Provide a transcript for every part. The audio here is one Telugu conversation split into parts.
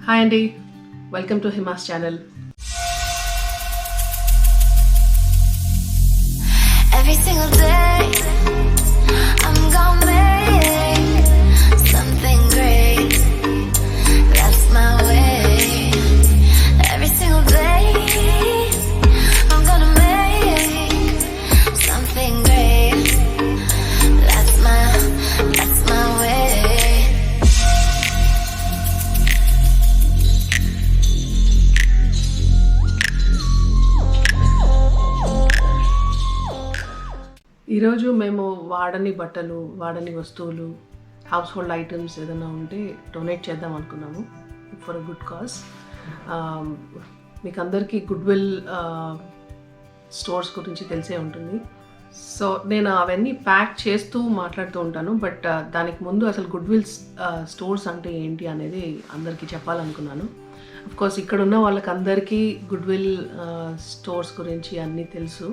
Hi Andy, welcome to Hima's channel. Every single day, I'm gonna make something great. That's my way. Every single day, I'm gonna make something great. That's my way. ఈరోజు మేము వాడని బట్టలు, వాడని వస్తువులు, హౌస్ హోల్డ్ ఐటమ్స్ ఏదైనా ఉంటే డొనేట్ చేద్దాం అనుకున్నాము ఫర్ అ గుడ్ కాజ్. మీకు అందరికీ గుడ్ విల్ స్టోర్స్ గురించి తెలిసే ఉంటుంది. సో నేను అవన్నీ ప్యాక్ చేస్తూ మాట్లాడుతూ ఉంటాను, బట్ దానికి ముందు అసలు గుడ్ విల్ స్టోర్స్ అంటే ఏంటి అనేది అందరికీ చెప్పాలనుకున్నాను. అఫ్కోర్స్ ఇక్కడ ఉన్న వాళ్ళకి అందరికీ గుడ్ విల్ స్టోర్స్ గురించి అన్నీ తెలుసు.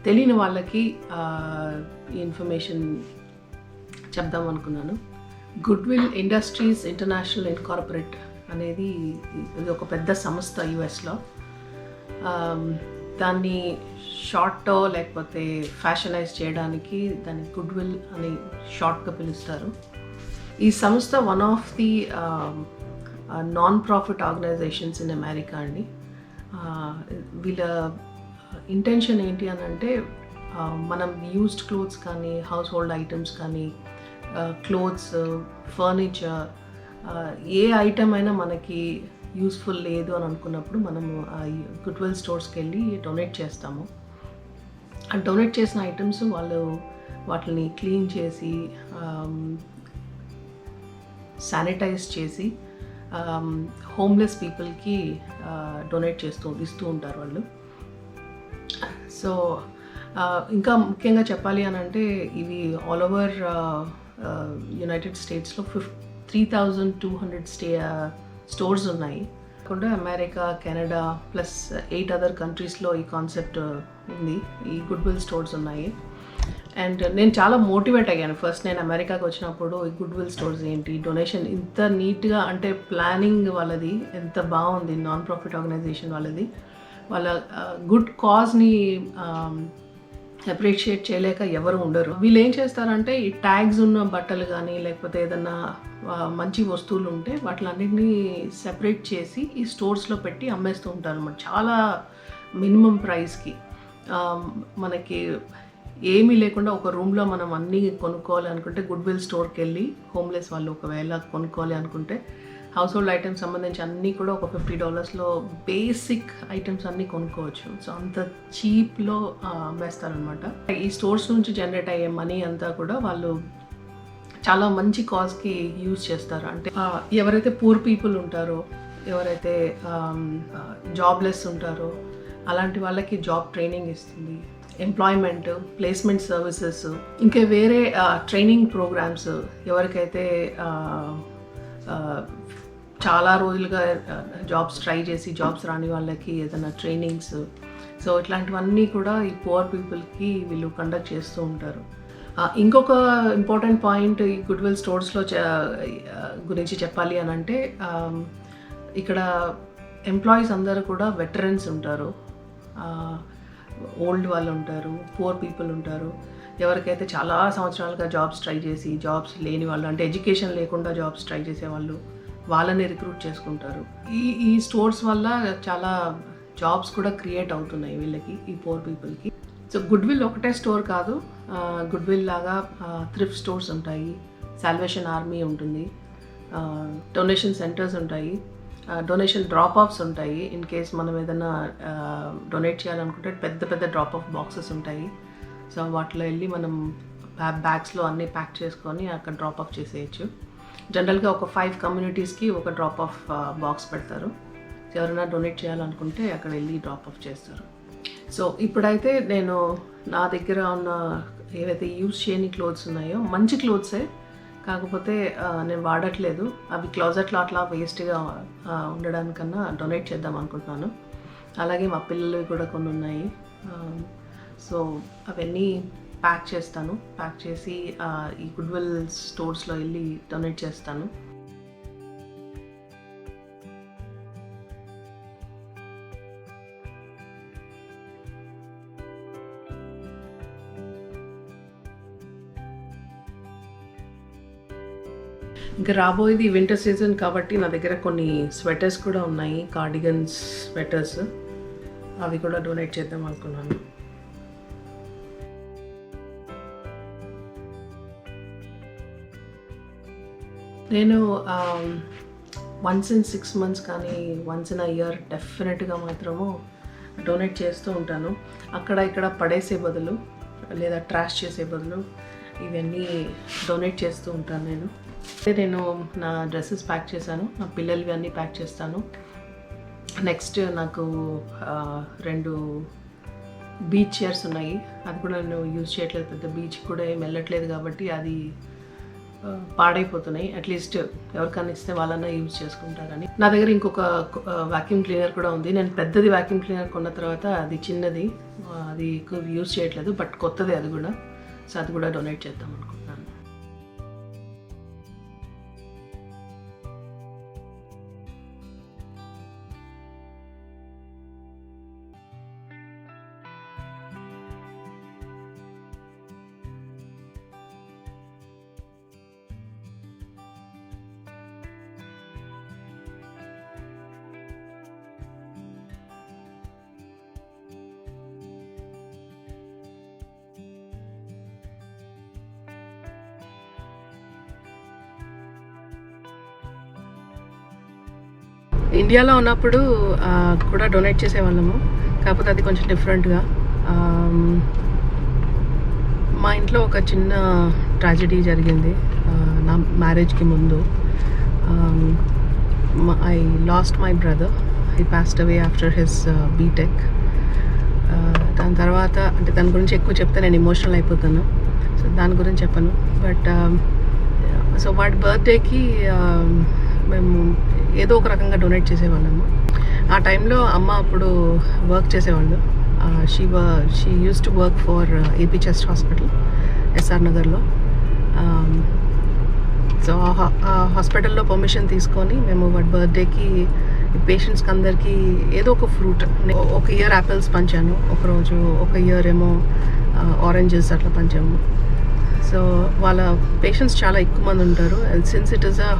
తెలియని వాళ్ళకి ఈ ఇన్ఫర్మేషన్ చెప్దాం అనుకున్నాను. Good will industries international incorporate అనేది ఇది ఒక పెద్ద సంస్థ యుఎస్లో. దాన్ని షార్ట్టో లేకపోతే ఫ్యాషనైజ్ చేయడానికి దాన్ని గుడ్ విల్ అని షార్ట్గా పిలుస్తారు. ఈ సంస్థ one of the non profit organisations in America అండి. వీళ్ళ ఇంటెన్షన్ ఏంటి అని అంటే మనం యూస్డ్ క్లోత్స్ కానీ, హౌస్ హోల్డ్ ఐటమ్స్ కానీ, క్లోత్స్, ఫర్నిచర్, ఏ ఐటమ్ అయినా మనకి యూస్ఫుల్ లేదు అని అనుకున్నప్పుడు మనము గుడ్ విల్ స్టోర్స్కి వెళ్ళి డొనేట్ చేస్తాము. ఆ డొనేట్ చేసిన ఐటమ్స్ వాళ్ళు వాటిని క్లీన్ చేసి శానిటైజ్ చేసి హోమ్లెస్ పీపుల్కి డొనేట్ ఇస్తూ ఉంటారు వాళ్ళు. సో ఇంకా ముఖ్యంగా చెప్పాలి అని అంటే ఇవి ఆల్ ఓవర్ యునైటెడ్ స్టేట్స్లో 3,200 స్టోర్స్ ఉన్నాయి. కాకుండా అమెరికా, కెనడా ప్లస్ 8 అదర్ కంట్రీస్లో ఈ కాన్సెప్ట్ ఉంది. ఈ గుడ్ విల్ స్టోర్స్ ఉన్నాయి. అండ్ నేను చాలా మోటివేట్ అయ్యాను ఫస్ట్ నేను అమెరికాకి వచ్చినప్పుడు. ఈ గుడ్ విల్ స్టోర్స్ ఏంటి, డొనేషన్ ఇంత నీట్గా, అంటే ప్లానింగ్ వాళ్ళది ఎంత బాగుంది, నాన్ ప్రాఫిట్ ఆర్గనైజేషన్ వాళ్ళది. వాళ్ళ గుడ్ కాజ్ని అప్రిషియేట్ చేయలేక ఎవరు ఉండరు. వీళ్ళు ఏం చేస్తారంటే ఈ ట్యాగ్స్ ఉన్న బట్టలు కానీ లేకపోతే ఏదన్నా మంచి వస్తువులు ఉంటే వాటిలన్నింటినీ సెపరేట్ చేసి ఈ స్టోర్స్లో పెట్టి అమ్మేస్తూ ఉంటారు అన్నమాట. చాలా మినిమం ప్రైస్కి. మనకి ఏమీ లేకుండా ఒక రూమ్లో మనం అన్నీ కొనుక్కోవాలి అనుకుంటే గుడ్ విల్ స్టోర్కి వెళ్ళి హోమ్లెస్ వాళ్ళు ఒకవేళ కొనుక్కోవాలి అనుకుంటే హౌస్ హోల్డ్ ఐటమ్స్ సంబంధించి అన్నీ కూడా ఒక $50లో బేసిక్ ఐటమ్స్ అన్నీ కొనుక్కోవచ్చు. సో అంత చీప్లో అమ్మేస్తారనమాట. ఈ స్టోర్స్ నుంచి జనరేట్ అయ్యే మనీ అంతా కూడా వాళ్ళు చాలా మంచి కాజ్కి యూజ్ చేస్తారు. అంటే ఎవరైతే పూర్ పీపుల్ ఉంటారో, ఎవరైతే జాబ్లెస్ ఉంటారో అలాంటి వాళ్ళకి జాబ్ ట్రైనింగ్ ఇస్తుంది, ఎంప్లాయ్మెంట్, ప్లేస్మెంట్ సర్వీసెస్, ఇంకా వేరే ట్రైనింగ్ ప్రోగ్రామ్స్, ఎవరికైతే చాలా రోజులుగా జాబ్స్ ట్రై చేసి జాబ్స్ రాని వాళ్ళకి ఏదైనా ట్రైనింగ్స్, సో ఇట్లాంటివన్నీ కూడా ఈ పువర్ పీపుల్కి వీళ్ళు కండక్ట్ చేస్తూ ఉంటారు. ఇంకొక ఇంపార్టెంట్ పాయింట్ ఈ గుడ్ విల్ స్టోర్స్లో గురించి చెప్పాలి అని అంటే ఇక్కడ ఎంప్లాయీస్ అందరూ కూడా వెటరన్స్ ఉంటారు, ఓల్డ్ వాళ్ళు ఉంటారు, పువర్ పీపుల్ ఉంటారు, ఎవరికైతే చాలా సంవత్సరాలుగా జాబ్స్ ట్రై చేసి జాబ్స్ లేని వాళ్ళు, అంటే ఎడ్యుకేషన్ లేకుండా జాబ్స్ ట్రై చేసేవాళ్ళు, వాళ్ళని రిక్రూట్ చేసుకుంటారు. ఈ స్టోర్స్ వల్ల చాలా జాబ్స్ కూడా క్రియేట్ అవుతున్నాయి వీళ్ళకి, ఈ పూర్ పీపుల్కి. సో గుడ్ విల్ ఒకటే స్టోర్ కాదు, గుడ్ విల్ లాగా థ్రిఫ్ట్ స్టోర్స్ ఉంటాయి, సాల్వేషన్ ఆర్మీ ఉంటుంది, డొనేషన్ సెంటర్స్ ఉంటాయి, డొనేషన్ డ్రాప్ ఆఫ్స్ ఉంటాయి. ఇన్ కేస్ మనం ఏదైనా డొనేట్ చేయాలనుకుంటే పెద్ద పెద్ద డ్రాప్ ఆఫ్ బాక్సెస్ ఉంటాయి. సో వాటిలో వెళ్ళి మనం బ్యాగ్స్లో అన్నీ ప్యాక్ చేసుకొని అక్కడ డ్రాప్ ఆఫ్ చేసేయచ్చు. జనరల్గా ఒక 5 కమ్యూనిటీస్కి ఒక డ్రాప్ ఆఫ్ బాక్స్ పెడతారు. ఎవరైనా డొనేట్ చేయాలనుకుంటే అక్కడ వెళ్ళి డ్రాప్ ఆఫ్ చేస్తారు. సో ఇప్పుడైతే నేను నా దగ్గర ఉన్న ఏవైతే యూజ్ చేయని క్లోత్స్ ఉన్నాయో, మంచి క్లోత్సే, కాకపోతే నేను వాడట్లేదు, అవి క్లోజెట్లో అట్లా వేస్ట్గా ఉండడానికన్నా డొనేట్ చేద్దాం అనుకుంటున్నాను. అలాగే మా పిల్లలు కూడా కొన్ని ఉన్నాయి. సో అవన్నీ ప్యాక్ చేస్తాను, ప్యాక్ చేసి ఈ గుడ్ విల్ స్టోర్స్లో వెళ్ళి డొనేట్ చేస్తాను. ఇంకా రాబోయేది వింటర్ సీజన్ కాబట్టి నా దగ్గర కొన్ని స్వెటర్స్ కూడా ఉన్నాయి, కార్డిగన్స్ స్వెటర్స్, అవి కూడా డొనేట్ చేద్దాం అనుకున్నాను. నేను వన్స్ ఇన్ 6 months కానీ వన్స్ ఇన్ అ ఇయర్ డెఫినెట్గా మాత్రము డొనేట్ చేస్తూ ఉంటాను. అక్కడ ఇక్కడ పడేసే బదులు లేదా ట్రాష్ చేసే బదులు ఇవన్నీ డొనేట్ చేస్తూ ఉంటాను. నేను నా డ్రెస్సెస్ ప్యాక్ చేశాను, నా పిల్లలవి అన్నీ ప్యాక్ చేస్తాను. నెక్స్ట్ నాకు 2 బీచ్ చైర్స్ ఉన్నాయి, అది కూడా నేను యూజ్ చేయట్లేదు, పెద్ద బీచ్ కూడా ఏం వెళ్ళట్లేదు కాబట్టి అది పాడైపోతున్నాయి. అట్లీస్ట్ ఎవరికైనా ఇస్తే వాళ్ళన్నా యూజ్ చేసుకుంటారని. నా దగ్గర ఇంకొక వాక్యూమ్ క్లీనర్ కూడా ఉంది. నేను పెద్దది వాక్యూమ్ క్లీనర్ కొన్న తర్వాత అది చిన్నది, అది ఎక్కువ యూజ్ చేయట్లేదు, బట్ కొత్తది అది కూడా. సో అది కూడా డొనేట్ చేద్దాం అనుకుంటున్నాను. ఇండియాలో ఉన్నప్పుడు కూడా డొనేట్ చేసేవాళ్ళము, కాకపోతే అది కొంచెం డిఫరెంట్గా. మా ఇంట్లో ఒక చిన్న ట్రాజెడీ జరిగింది నా మ్యారేజ్కి ముందు. I lost my brother, he passed away after his BTech. దాని తర్వాత అంటే దాని గురించి ఎక్కువ చెప్తే నేను ఎమోషనల్ అయిపోతాను, సో దాని గురించి చెప్పను. బట్ సో వాడి బర్త్డేకి మేము ఏదో ఒక రకంగా డొనేట్ చేసేవాళ్ళము. ఆ టైంలో అమ్మ అప్పుడు వర్క్ చేసేవాళ్ళు. She use to work for AP chest hospital SR నగర్లో. సో ఆ హాస్పిటల్లో పర్మిషన్ తీసుకొని మేము వాడి బర్త్డేకి పేషెంట్స్కి అందరికీ ఏదో ఒక ఫ్రూట్, ఒక ఇయర్ యాపిల్స్ పంచాను, ఒకరోజు ఒక ఇయర్ ఏమో ఆరెంజెస్ అట్లా పంచాము. సో వాళ్ళ పేషెంట్స్ చాలా ఎక్కువ మంది ఉంటారు. Since it is a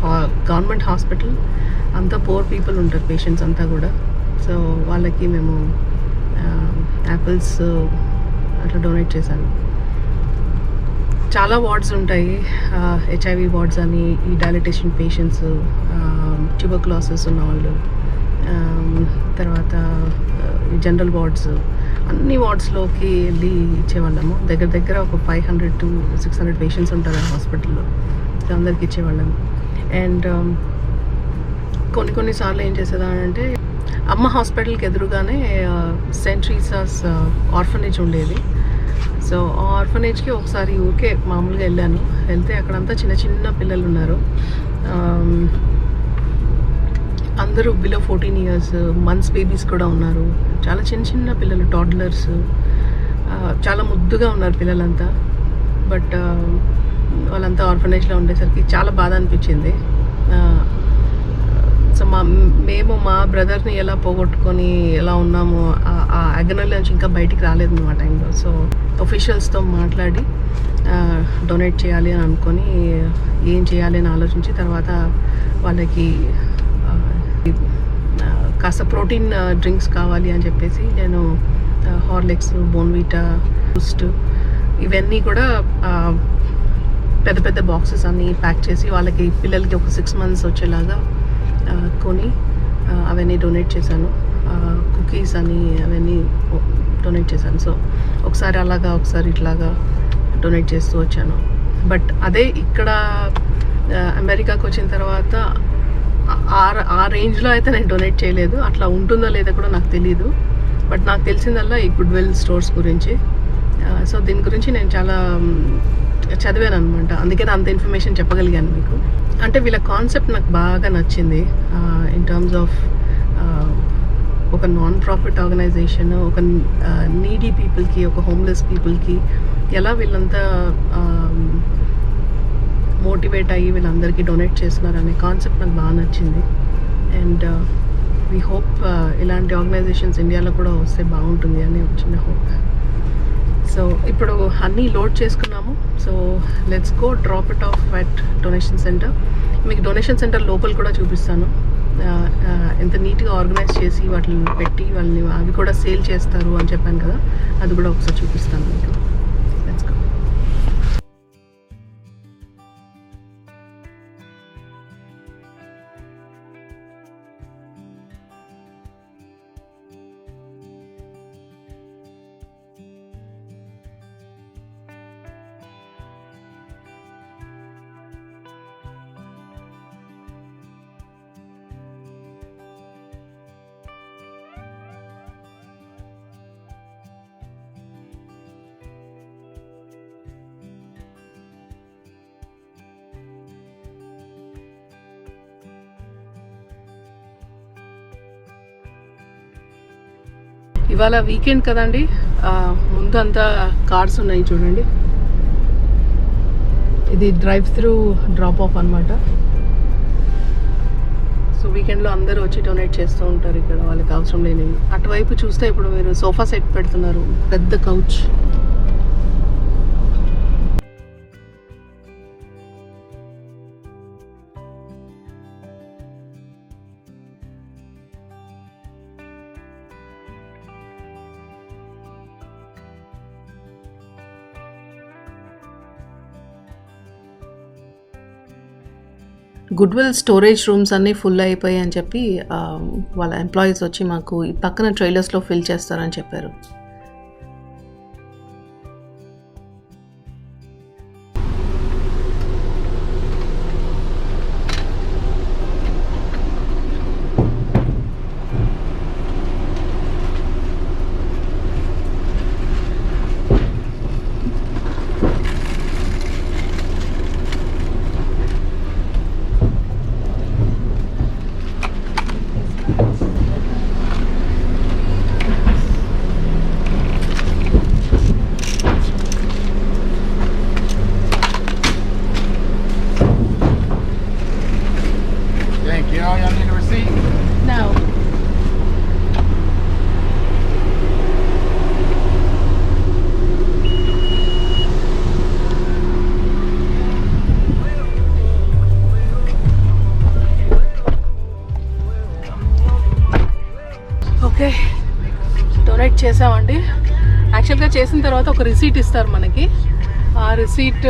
government hospital, అంతా పూర్ పీపుల్ ఉంటారు పేషెంట్స్ అంతా కూడా. సో వాళ్ళకి మేము యాపిల్స్ అట్లా డొనేట్ చేశాను. చాలా వార్డ్స్ ఉంటాయి, హెచ్ఐవి వార్డ్స్ అని, ఈ డయాలిటేషన్ పేషెంట్స్, ట్యూబర్క్లోసిస్ ఉన్నవాళ్ళు, తర్వాత జనరల్ వార్డ్స్, అన్ని వార్డ్స్లోకి వెళ్ళి ఇచ్చేవాళ్ళము. దగ్గర ఒక 500 to 600 పేషెంట్స్ ఉంటారు ఆ హాస్పిటల్లో, సో అందరికి ఇచ్చేవాళ్ళము. అండ్ కొన్నిసార్లు ఏం చేసేదానంటే అమ్మ హాస్పిటల్కి ఎదురుగానే సెయింట్ ట్రీసాస్ ఆర్ఫనేజ్ ఉండేది. సో ఆ ఆర్ఫనేజ్కి ఒకసారి ఊరికే మామూలుగా వెళ్తే అక్కడంతా చిన్న చిన్న పిల్లలు ఉన్నారు. అందరూ బిలో 14 years మంత్స్ బేబీస్ కూడా ఉన్నారు. చాలా చిన్న చిన్న పిల్లలు, టాడ్లర్స్, చాలా ముద్దుగా ఉన్నారు పిల్లలంతా. బట్ వాళ్ళంతా ఆర్ఫనేజ్లో ఉండేసరికి చాలా బాధ అనిపించింది. సో మేము మా బ్రదర్ని ఎలా పోగొట్టుకొని ఎలా ఉన్నామో ఆ అగనల్ నుంచి ఇంకా బయటికి రాలేదు మా టైంలో. సో ఒఫీషియల్స్తో మాట్లాడి డొనేట్ చేయాలి అని అనుకొని ఏం చేయాలి అని ఆలోచించి తర్వాత వాళ్ళకి కాస్త ప్రోటీన్ డ్రింక్స్ కావాలి అని చెప్పేసి నేను హార్లిక్స్, బోన్విటా, బూస్ట్ ఇవన్నీ కూడా పెద్ద పెద్ద బాక్సెస్ అన్నీ ప్యాక్ చేసి వాళ్ళకి పిల్లలకి ఒక 6 months వచ్చేలాగా కొని అవన్నీ డొనేట్ చేశాను. కుకీస్ అని అవన్నీ డొనేట్ చేశాను. సో ఒకసారి అలాగా ఒకసారి ఇట్లాగా డొనేట్ చేస్తూ వచ్చాను. బట్ అదే ఇక్కడ అమెరికాకు వచ్చిన తర్వాత ఆ రేంజ్లో అయితే నేను డొనేట్ చేయలేదు. అట్లా ఉంటుందో లేదో కూడా నాకు తెలియదు. బట్ నాకు తెలిసిందల్లా ఈ గుడ్విల్ స్టోర్స్ గురించి. సో దీని గురించి నేను చాలా చదివాను అనమాట, అందుకే అంత ఇన్ఫర్మేషన్ చెప్పగలిగాను మీకు. అంటే వీళ్ళ కాన్సెప్ట్ నాకు బాగా నచ్చింది. ఇన్ టర్మ్స్ ఆఫ్ ఒక నాన్ ప్రాఫిట్ ఆర్గనైజేషన్, ఒక నీడీ పీపుల్కి, ఒక హోమ్లెస్ పీపుల్కి ఎలా వీళ్ళంతా మోటివేట్ అయ్యి వీళ్ళందరికీ డొనేట్ చేస్తున్నారు అనే కాన్సెప్ట్ నాకు బాగా నచ్చింది. అండ్ వీ హోప్ ఇలాంటి ఆర్గనైజేషన్స్ ఇండియాలో కూడా వస్తే బాగుంటుంది అని ఒక చిన్న హోప్. సో ఇప్పుడు అన్నీ లోడ్ చేసుకున్నాము. So let's go drop it of at donation centre. మీకు డొనేషన్ సెంటర్ లోపల కూడా చూపిస్తాను. ఎంత నీట్గా ఆర్గనైజ్ చేసి వాటిని పెట్టి వాళ్ళని అవి కూడా సేల్ చేస్తారు అని చెప్పాను కదా, అది కూడా ఒకసారి చూపిస్తాను మీకు. Let's go. ఇవాళ వీకెండ్ కదండి, ముందు అంతా కార్స్ ఉన్నాయి చూడండి. ఇది డ్రైవ్ త్రూ డ్రాప్ ఆఫ్ అనమాట. సో వీకెండ్లో అందరూ వచ్చి డొనేట్ చేస్తూ ఉంటారు ఇక్కడ వాళ్ళకి అవసరం లేనివి. అటువైపు చూస్తే ఇప్పుడు మీరు సోఫా సెట్ పెడుతున్నారు, పెద్ద కౌచ్. గుడ్విల్ స్టోరేజ్ రూమ్స్ అన్నీ ఫుల్ అయిపోయాయి అని చెప్పి వాళ్ళ ఎంప్లాయీస్ వచ్చి మాకు ఈ పక్కన ట్రైలర్స్లో ఫిల్ చేస్తారని చెప్పారు. ఓకే, డొనేట్ చేసామండి. యాక్చువల్గా చేసిన తర్వాత ఒక రిసీట్ ఇస్తారు మనకి. ఆ రిసీట్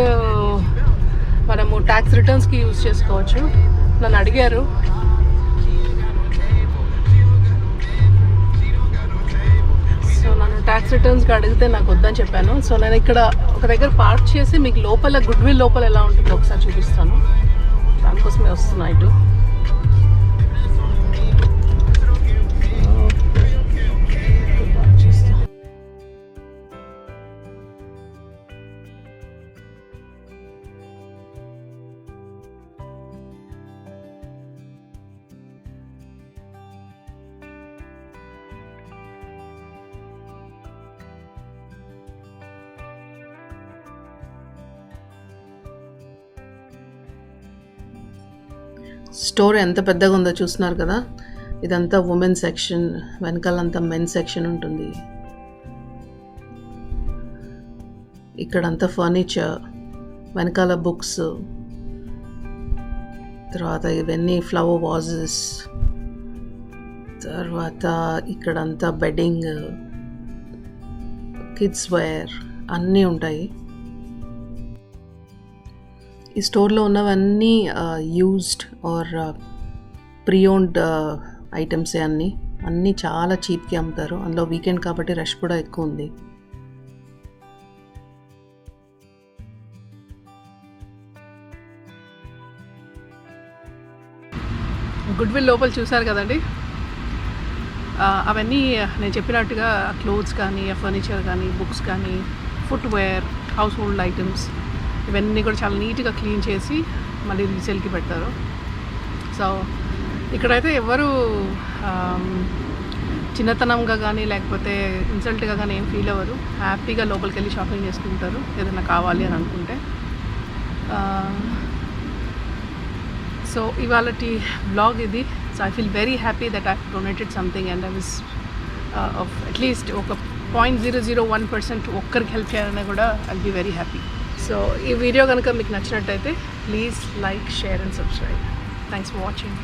మనము ట్యాక్స్ రిటర్న్స్కి యూజ్ చేసుకోవచ్చు. నన్ను అడిగారు, సో నన్ను ట్యాక్స్ రిటర్న్స్కి అడిగితే నాకు వద్దని చెప్పాను. సో నేను ఇక్కడ ఒక దగ్గర పార్క్ చేసి మీకు లోపల గుడ్విల్ లోపల ఎలా ఉంటుందో ఒకసారి చూపిస్తాను. దానికోసమే వస్తున్నా ఇటు. స్టోర్ ఎంత పెద్దగా ఉందో చూస్తున్నారు కదా. ఇదంతా ఉమెన్ సెక్షన్, వెనకాలంతా మెన్ సెక్షన్ ఉంటుంది. ఇక్కడంతా ఫర్నిచర్, వెనకాల బుక్స్, తర్వాత ఇవన్నీ ఫ్లవర్ వాజెస్, తర్వాత ఇక్కడంతా బెడ్డింగ్, కిడ్స్ వేర్ అన్నీ ఉంటాయి. ఈ స్టోర్లో ఉన్నవన్నీ యూజ్డ్ ఆర్ ప్రీ ఓన్డ్ ఐటమ్సే. అన్నీ చాలా చీప్కి అమ్ముతారు. అందులో వీకెండ్ కాబట్టి రష్ కూడా ఎక్కువ ఉంది. గుడ్విల్ లోపల చూసారు కదండి. అవన్నీ నేను చెప్పినట్టుగా క్లోత్స్ కానీ, ఫర్నిచర్ కానీ, బుక్స్ కానీ, ఫుట్వేర్, హౌస్ హోల్డ్ ఐటమ్స్, ఇవన్నీ కూడా చాలా నీట్గా క్లీన్ చేసి మళ్ళీ రీసేల్కి పెడతారు. సో ఇక్కడైతే ఎవరు చిన్నతనంగా కానీ లేకపోతే ఇన్సల్ట్గా కానీ ఏం ఫీల్ అవ్వరు. హ్యాపీగా లోపలికి వెళ్ళి షాపింగ్ చేసుకుంటారు ఏదైనా కావాలి అని అనుకుంటే. సో ఇవాళటి వ్లాగ్ ఇది. So I feel very happy that I donated something and I was at least ఒక 0.001% ఒక్కరికి హెల్ప్ చేయాలన్నా కూడా I be very happy. So ఈ వీడియో కనుక మీకు నచ్చినట్టయితే please like, share and subscribe. Thanks for watching.